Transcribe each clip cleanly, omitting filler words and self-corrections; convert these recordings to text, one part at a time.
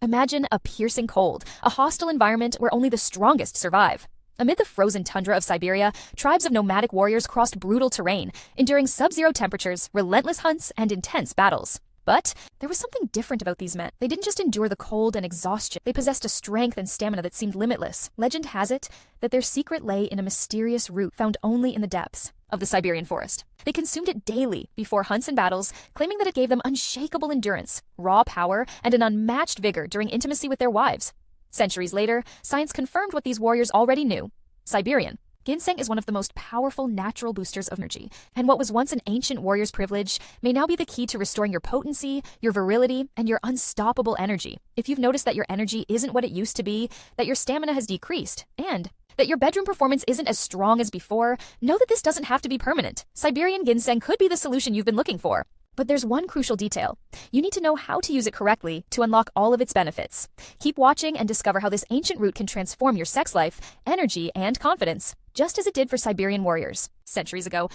Imagine a piercing cold, a hostile environment where only the strongest survive. Amid the frozen tundra of Siberia, tribes of nomadic warriors crossed brutal terrain, enduring sub-zero temperatures, relentless hunts, and intense battles. But there was something different about these men. They didn't just endure the cold and exhaustion. They possessed a strength and stamina that seemed limitless. Legend has it that their secret lay in a mysterious root found only in the depths of the Siberian forest. They consumed it daily before hunts and battles, claiming that it gave them unshakable endurance, raw power, and an unmatched vigor during intimacy with their wives. Centuries later, science confirmed what these warriors already knew. Siberian Ginseng is one of the most powerful natural boosters of energy, and what was once an ancient warrior's privilege may now be the key to restoring your potency, your virility, and your unstoppable energy. If you've noticed that your energy isn't what it used to be, that your stamina has decreased, and that your bedroom performance isn't as strong as before, know that this doesn't have to be permanent. Siberian Ginseng could be the solution you've been looking for. But there's one crucial detail. You need to know how to use it correctly to unlock all of its benefits. Keep watching and discover how this ancient root can transform your sex life, energy, and confidence, just as it did for Siberian warriors centuries ago.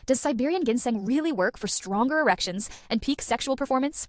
Does Siberian Ginseng really work for stronger erections and peak sexual performance?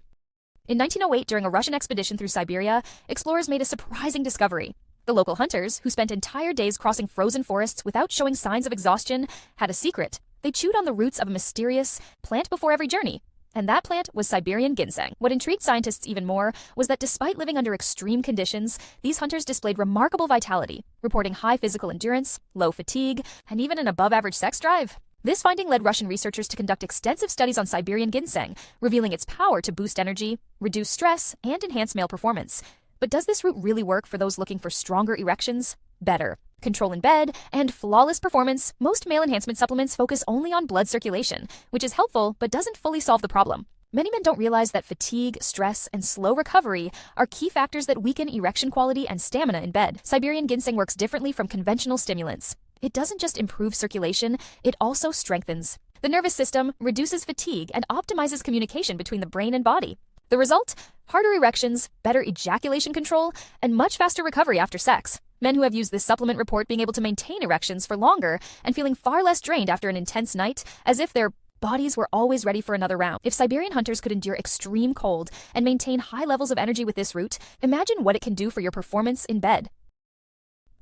In 1908, during a Russian expedition through Siberia, explorers made a surprising discovery. The local hunters, who spent entire days crossing frozen forests without showing signs of exhaustion, had a secret. They chewed on the roots of a mysterious plant before every journey. And that plant was Siberian Ginseng. What intrigued scientists even more was that despite living under extreme conditions, these hunters displayed remarkable vitality, reporting high physical endurance, low fatigue, and even an above-average sex drive. This finding led Russian researchers to conduct extensive studies on Siberian Ginseng, revealing its power to boost energy, reduce stress, and enhance male performance. But does this root really work for those looking for stronger erections? Better control in bed, and flawless performance, most male enhancement supplements focus only on blood circulation, which is helpful but doesn't fully solve the problem. Many men don't realize that fatigue, stress, and slow recovery are key factors that weaken erection quality and stamina in bed. Siberian Ginseng works differently from conventional stimulants. It doesn't just improve circulation, it also strengthens the nervous system, reduces fatigue, and optimizes communication between the brain and body. The result? Harder erections, better ejaculation control, and much faster recovery after sex. Men who have used this supplement report being able to maintain erections for longer and feeling far less drained after an intense night, as if their bodies were always ready for another round. If Siberian hunters could endure extreme cold and maintain high levels of energy with this root, imagine what it can do for your performance in bed.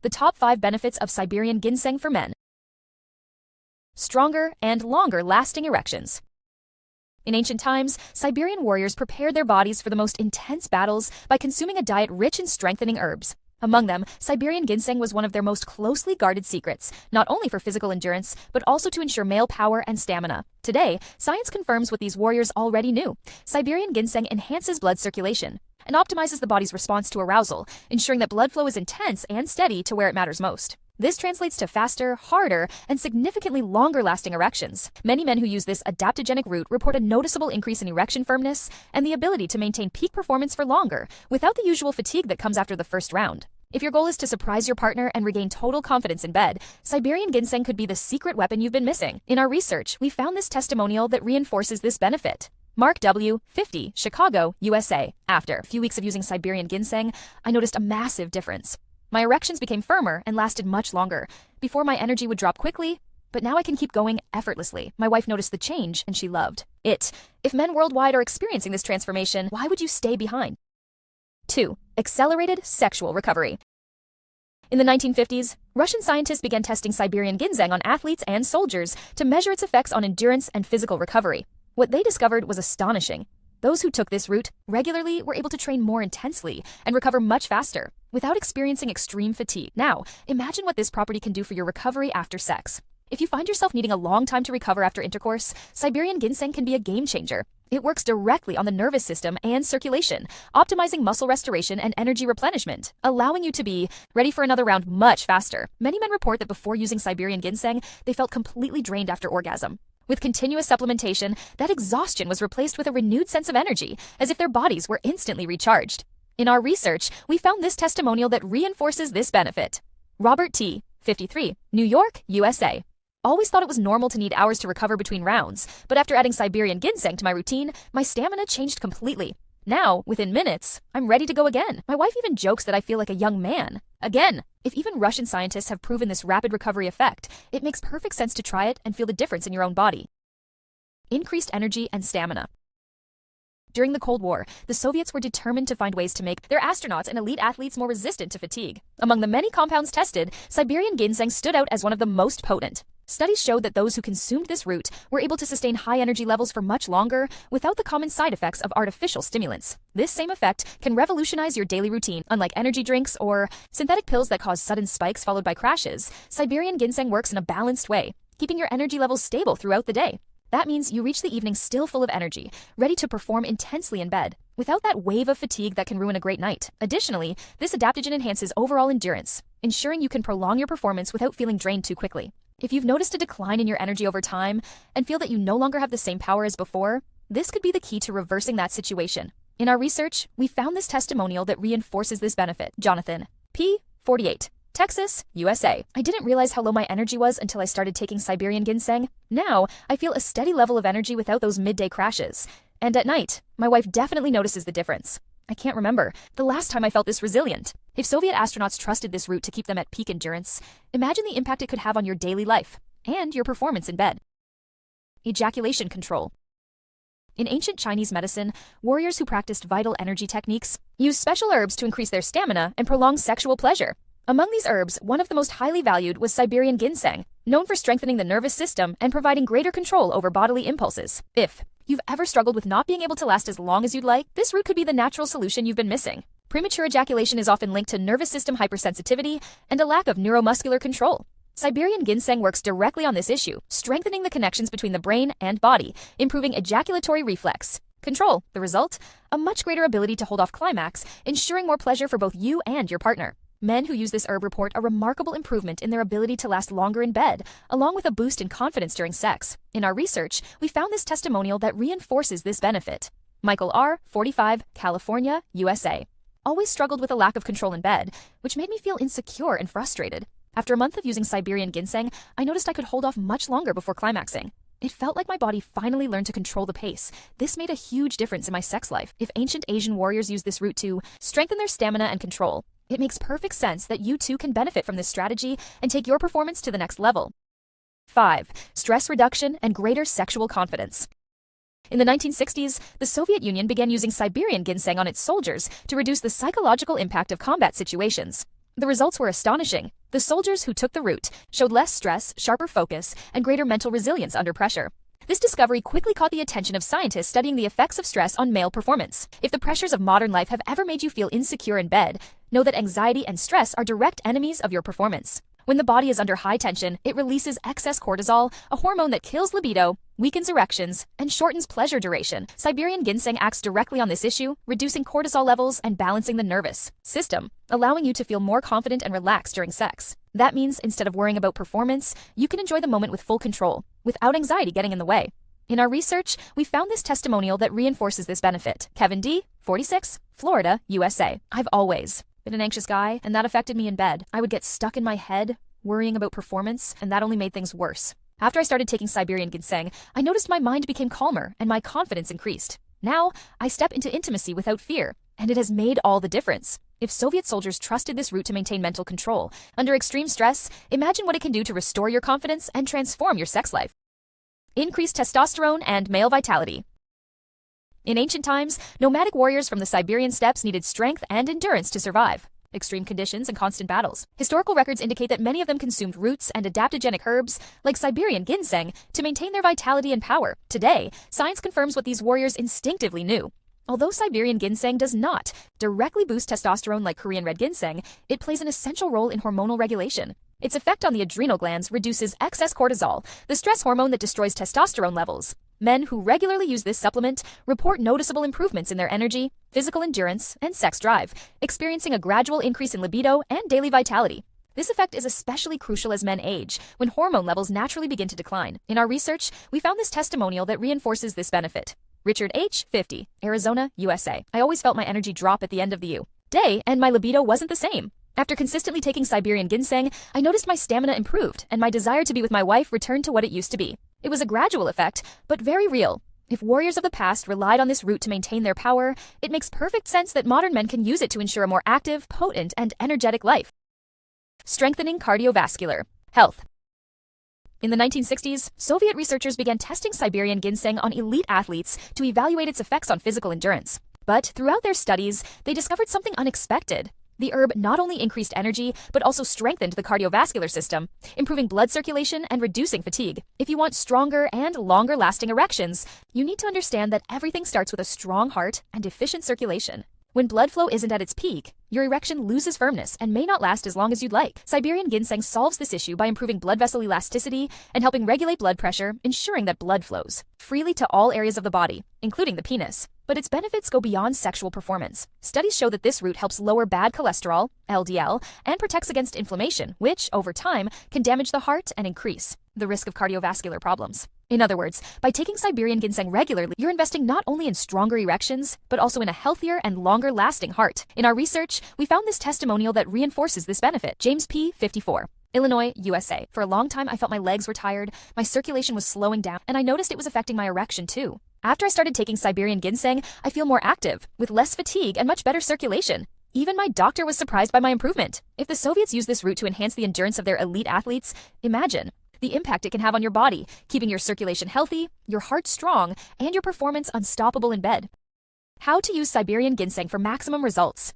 The top 5 benefits of Siberian Ginseng for men. Stronger and longer lasting erections. In ancient times, Siberian warriors prepared their bodies for the most intense battles by consuming a diet rich in strengthening herbs. Among them, Siberian Ginseng was one of their most closely guarded secrets, not only for physical endurance, but also to ensure male power and stamina. Today, science confirms what these warriors already knew. Siberian Ginseng enhances blood circulation and optimizes the body's response to arousal, ensuring that blood flow is intense and steady to where it matters most. This translates to faster, harder, and significantly longer-lasting erections. Many men who use this adaptogenic route report a noticeable increase in erection firmness and the ability to maintain peak performance for longer, without the usual fatigue that comes after the first round. If your goal is to surprise your partner and regain total confidence in bed, Siberian Ginseng could be the secret weapon you've been missing. In our research, we found this testimonial that reinforces this benefit. Mark W., 50, Chicago, USA. After a few weeks of using Siberian Ginseng, I noticed a massive difference. My erections became firmer and lasted much longer. Before, my energy would drop quickly, but now I can keep going effortlessly. My wife noticed the change and she loved it. If men worldwide are experiencing this transformation, why would you stay behind? 2. Accelerated sexual recovery. In the 1950s, Russian scientists began testing Siberian Ginseng on athletes and soldiers to measure its effects on endurance and physical recovery. What they discovered was astonishing. Those who took this route regularly were able to train more intensely and recover much faster, without experiencing extreme fatigue. Now, imagine what this property can do for your recovery after sex. If you find yourself needing a long time to recover after intercourse, Siberian Ginseng can be a game changer. It works directly on the nervous system and circulation, optimizing muscle restoration and energy replenishment, allowing you to be ready for another round much faster. Many men report that before using Siberian Ginseng, they felt completely drained after orgasm. With continuous supplementation, that exhaustion was replaced with a renewed sense of energy, as if their bodies were instantly recharged. In our research, we found this testimonial that reinforces this benefit. Robert T., 53, New York, USA. Always thought it was normal to need hours to recover between rounds, but after adding Siberian Ginseng to my routine, my stamina changed completely. Now, within minutes, I'm ready to go again. My wife even jokes that I feel like a young man. Again, if even Russian scientists have proven this rapid recovery effect, it makes perfect sense to try it and feel the difference in your own body. Increased energy and stamina. During the Cold War, the Soviets were determined to find ways to make their astronauts and elite athletes more resistant to fatigue. Among the many compounds tested, Siberian ginseng stood out as one of the most potent. Studies showed that those who consumed this root were able to sustain high energy levels for much longer without the common side effects of artificial stimulants. This same effect can revolutionize your daily routine. Unlike energy drinks or synthetic pills that cause sudden spikes followed by crashes, Siberian ginseng works in a balanced way, keeping your energy levels stable throughout the day. That means you reach the evening still full of energy, ready to perform intensely in bed, without that wave of fatigue that can ruin a great night. Additionally, this adaptogen enhances overall endurance, ensuring you can prolong your performance without feeling drained too quickly. If you've noticed a decline in your energy over time and feel that you no longer have the same power as before, this could be the key to reversing that situation. In our research, we found this testimonial that reinforces this benefit. Jonathan, P. 48. Texas, USA. I didn't realize how low my energy was until I started taking Siberian ginseng. Now, I feel a steady level of energy without those midday crashes. And at night, my wife definitely notices the difference. I can't remember the last time I felt this resilient. If Soviet astronauts trusted this route to keep them at peak endurance, imagine the impact it could have on your daily life and your performance in bed. Ejaculation control. In ancient Chinese medicine, warriors who practiced vital energy techniques used special herbs to increase their stamina and prolong sexual pleasure. Among these herbs, one of the most highly valued was Siberian ginseng, known for strengthening the nervous system and providing greater control over bodily impulses. If you've ever struggled with not being able to last as long as you'd like, this route could be the natural solution you've been missing. Premature ejaculation is often linked to nervous system hypersensitivity and a lack of neuromuscular control. Siberian ginseng works directly on this issue, strengthening the connections between the brain and body, improving ejaculatory reflex control. The result? A much greater ability to hold off climax, ensuring more pleasure for both you and your partner. Men who use this herb report a remarkable improvement in their ability to last longer in bed, along with a boost in confidence during sex. In our research, we found this testimonial that reinforces this benefit. Michael R., 45, California, USA. Always struggled with a lack of control in bed, which made me feel insecure and frustrated. After a month of using Siberian ginseng, I noticed I could hold off much longer before climaxing. It felt like my body finally learned to control the pace. This made a huge difference in my sex life. If ancient Asian warriors used this route to strengthen their stamina and control, it makes perfect sense that you too can benefit from this strategy and take your performance to the next level. 5. Stress reduction and greater sexual confidence. In the 1960s, the Soviet Union began using Siberian ginseng on its soldiers to reduce the psychological impact of combat situations. The results were astonishing. The soldiers who took the route showed less stress, sharper focus, and greater mental resilience under pressure. This discovery quickly caught the attention of scientists studying the effects of stress on male performance. If the pressures of modern life have ever made you feel insecure in bed, know that anxiety and stress are direct enemies of your performance. When the body is under high tension, it releases excess cortisol, a hormone that kills libido, weakens erections, and shortens pleasure duration. Siberian ginseng acts directly on this issue, reducing cortisol levels and balancing the nervous system, allowing you to feel more confident and relaxed during sex. That means instead of worrying about performance, you can enjoy the moment with full control, without anxiety getting in the way. In our research, we found this testimonial that reinforces this benefit. Kevin D., 46, Florida, USA. I've always been an anxious guy, and that affected me in bed. I would get stuck in my head, worrying about performance, and that only made things worse. After I started taking Siberian ginseng, I noticed my mind became calmer and my confidence increased. Now, I step into intimacy without fear, and it has made all the difference. If Soviet soldiers trusted this route to maintain mental control under extreme stress, imagine what it can do to restore your confidence and transform your sex life. Increased testosterone and male vitality. In ancient times, nomadic warriors from the Siberian steppes needed strength and endurance to survive extreme conditions and constant battles. Historical records indicate that many of them consumed roots and adaptogenic herbs, like Siberian ginseng, to maintain their vitality and power. Today, science confirms what these warriors instinctively knew. Although Siberian ginseng does not directly boost testosterone like Korean red ginseng, it plays an essential role in hormonal regulation. Its effect on the adrenal glands reduces excess cortisol, the stress hormone that destroys testosterone levels. Men who regularly use this supplement report noticeable improvements in their energy, physical endurance, and sex drive, experiencing a gradual increase in libido and daily vitality. This effect is especially crucial as men age, when hormone levels naturally begin to decline. In our research, we found this testimonial that reinforces this benefit. Richard H., 50, Arizona, USA. I always felt my energy drop at the end of the day, and my libido wasn't the same. After consistently taking Siberian ginseng, I noticed my stamina improved, and my desire to be with my wife returned to what it used to be. It was a gradual effect, but very real. If warriors of the past relied on this route to maintain their power, it makes perfect sense that modern men can use it to ensure a more active, potent, and energetic life. Strengthening cardiovascular health. In the 1960s, Soviet researchers began testing Siberian ginseng on elite athletes to evaluate its effects on physical endurance. But throughout their studies, they discovered something unexpected. The herb not only increased energy, but also strengthened the cardiovascular system, improving blood circulation and reducing fatigue. If you want stronger and longer-lasting erections, you need to understand that everything starts with a strong heart and efficient circulation. When blood flow isn't at its peak, your erection loses firmness and may not last as long as you'd like. Siberian ginseng solves this issue by improving blood vessel elasticity and helping regulate blood pressure, ensuring that blood flows freely to all areas of the body, including the penis. But its benefits go beyond sexual performance. Studies show that this root helps lower bad cholesterol, LDL, and protects against inflammation, which, over time, can damage the heart and increase the risk of cardiovascular problems. In other words, by taking Siberian ginseng regularly, you're investing not only in stronger erections, but also in a healthier and longer-lasting heart. In our research, we found this testimonial that reinforces this benefit. James P., 54. Illinois, USA. For a long time, I felt my legs were tired, my circulation was slowing down, and I noticed it was affecting my erection too. After I started taking Siberian ginseng, I feel more active, with less fatigue and much better circulation. Even my doctor was surprised by my improvement. If the Soviets used this root to enhance the endurance of their elite athletes, imagine the impact it can have on your body, keeping your circulation healthy, your heart strong, and your performance unstoppable in bed. How to use Siberian ginseng for maximum results.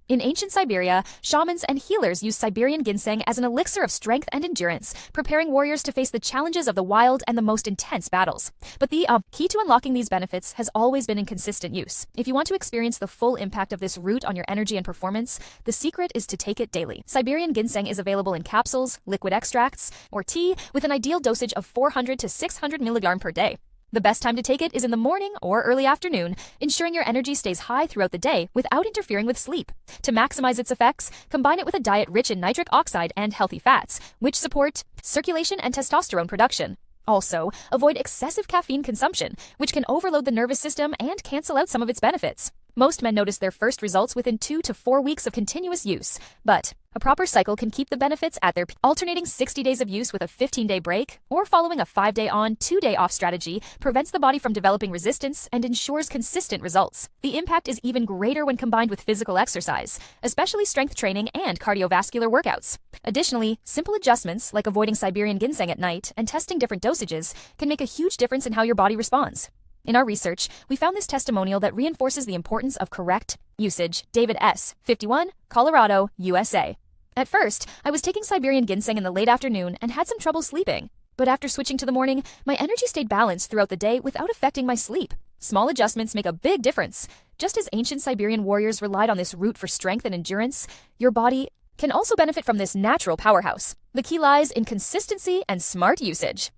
In ancient Siberia, shamans and healers used Siberian ginseng as an elixir of strength and endurance, preparing warriors to face the challenges of the wild and the most intense battles. But the key to unlocking these benefits has always been in consistent use. If you want to experience the full impact of this root on your energy and performance, the secret is to take it daily. Siberian ginseng is available in capsules, liquid extracts, or tea, with an ideal dosage of 400 to 600 mg per day. The best time to take it is in the morning or early afternoon, ensuring your energy stays high throughout the day without interfering with sleep. To maximize its effects, combine it with a diet rich in nitric oxide and healthy fats, which support circulation and testosterone production. Also, avoid excessive caffeine consumption, which can overload the nervous system and cancel out some of its benefits. Most men notice their first results within 2 to 4 weeks of continuous use, but a proper cycle can keep the benefits at their peak. Alternating 60 days of use with a 15-day break or following a 5-day on, 2-day off strategy prevents the body from developing resistance and ensures consistent results. The impact is even greater when combined with physical exercise, especially strength training and cardiovascular workouts. Additionally, simple adjustments like avoiding Siberian ginseng at night and testing different dosages can make a huge difference in how your body responds. In our research, we found this testimonial that reinforces the importance of correct usage. David S., 51, Colorado, USA. At first, I was taking Siberian ginseng in the late afternoon and had some trouble sleeping. But after switching to the morning, my energy stayed balanced throughout the day without affecting my sleep. Small adjustments make a big difference. Just as ancient Siberian warriors relied on this root for strength and endurance, your body can also benefit from this natural powerhouse. The key lies in consistency and smart usage.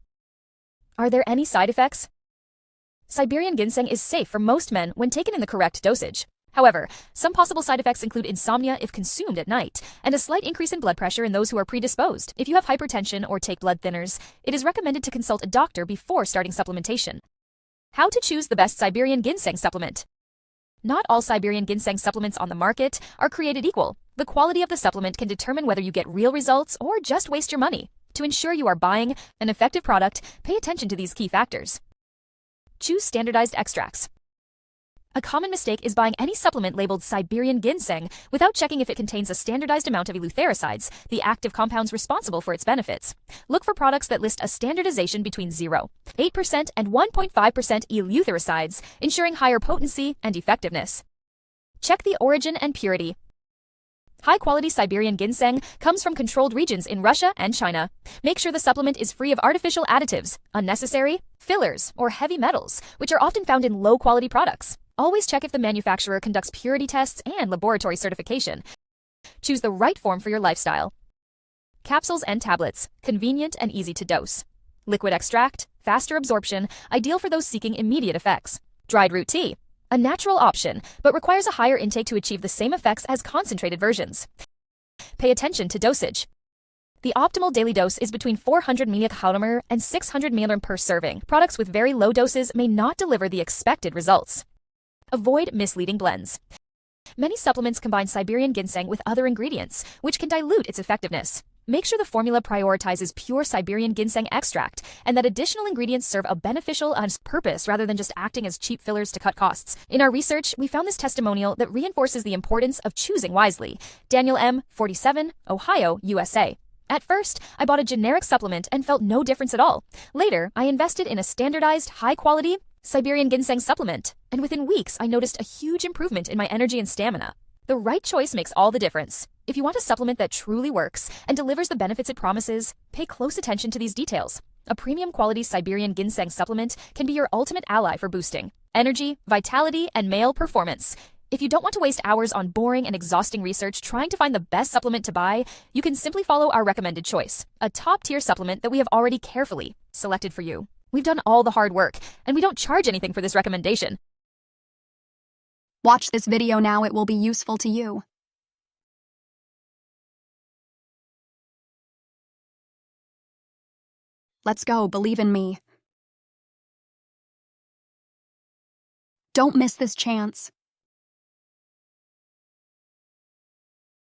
Are there any side effects? Siberian ginseng is safe for most men when taken in the correct dosage. However, some possible side effects include insomnia if consumed at night, and a slight increase in blood pressure in those who are predisposed. If you have hypertension or take blood thinners, it is recommended to consult a doctor before starting supplementation. How to choose the best Siberian ginseng supplement. Not all Siberian ginseng supplements on the market are created equal. The quality of the supplement can determine whether you get real results or just waste your money. To ensure you are buying an effective product, pay attention to these key factors. Choose standardized extracts. A common mistake is buying any supplement labeled Siberian ginseng without checking if it contains a standardized amount of eleuthericides, the active compounds responsible for its benefits. Look for products that list a standardization between 0.8% and 1.5% eleuthericides, ensuring higher potency and effectiveness. Check the origin and purity. High-quality Siberian ginseng comes from controlled regions in Russia and China. Make sure the supplement is free of artificial additives, unnecessary fillers, or heavy metals, which are often found in low-quality products. Always check if the manufacturer conducts purity tests and laboratory certification. Choose the right form for your lifestyle. Capsules and tablets, convenient and easy to dose. Liquid extract, faster absorption, ideal for those seeking immediate effects. Dried root tea, a natural option, but requires a higher intake to achieve the same effects as concentrated versions. Pay attention to dosage. The optimal daily dose is between 400 mg and 600 mg per serving. Products with very low doses may not deliver the expected results. Avoid misleading blends. Many supplements combine Siberian ginseng with other ingredients, which can dilute its effectiveness. Make sure the formula prioritizes pure Siberian ginseng extract and that additional ingredients serve a beneficial purpose rather than just acting as cheap fillers to cut costs. In our research, we found this testimonial that reinforces the importance of choosing wisely. Daniel M., 47, Ohio, USA. At first, I bought a generic supplement and felt no difference at all. Later, I invested in a standardized, high-quality Siberian Ginseng supplement, and within weeks, I noticed a huge improvement in my energy and stamina. The right choice makes all the difference. If you want a supplement that truly works and delivers the benefits it promises, pay close attention to these details. A premium quality Siberian Ginseng supplement can be your ultimate ally for boosting energy, vitality, and male performance. If you don't want to waste hours on boring and exhausting research trying to find the best supplement to buy, you can simply follow our recommended choice, a top-tier supplement that we have already carefully selected for you. We've done all the hard work, and we don't charge anything for this recommendation. Watch this video now, it will be useful to you. Let's go, believe in me. Don't miss this chance.